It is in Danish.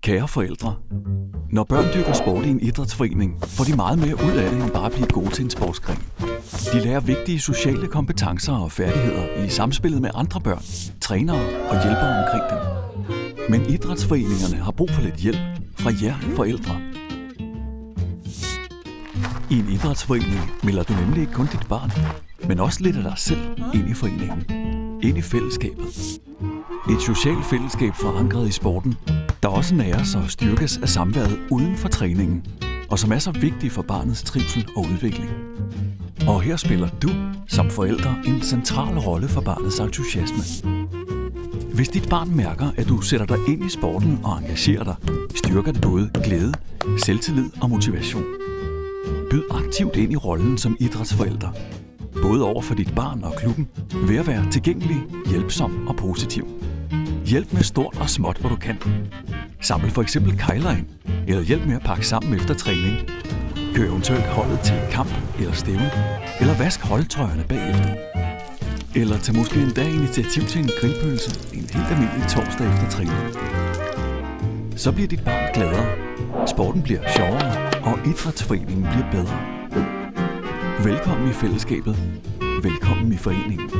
Kære forældre, når børn dyrker sport i en idrætsforening, får de meget mere ud af det end bare at blive gode til en sportsgren. De lærer vigtige sociale kompetencer og færdigheder i samspillet med andre børn, trænere og hjælpere omkring dem. Men idrætsforeningerne har brug for lidt hjælp fra jer forældre. I en idrætsforening melder du nemlig ikke kun dit barn, men også lidt af dig selv ind i foreningen. Ind i fællesskabet. Et socialt fællesskab forankret i sporten, der også næres og styrkes af samværet uden for træningen, og som er så vigtig for barnets trivsel og udvikling. Og her spiller du som forældre en central rolle for barnets entusiasme. Hvis dit barn mærker, at du sætter dig ind i sporten og engagerer dig, styrker det både glæde, selvtillid og motivation. Byd aktivt ind i rollen som idrætsforælder, både over for dit barn og klubben, ved at være tilgængelig, hjælpsom og positiv. Hjælp med stort og småt, hvor du kan. Samle for eksempel kejler ind, eller hjælp med at pakke sammen efter træning. Kør eventuelt holdet til kamp eller stævne, eller vask holdtrøjerne bagefter. Eller tag måske endda initiativ til en grillpølse en helt almindelig torsdag efter træning. Så bliver dit barn gladere, sporten bliver sjovere, og idrætsforeningen bliver bedre. Velkommen i fællesskabet. Velkommen i foreningen.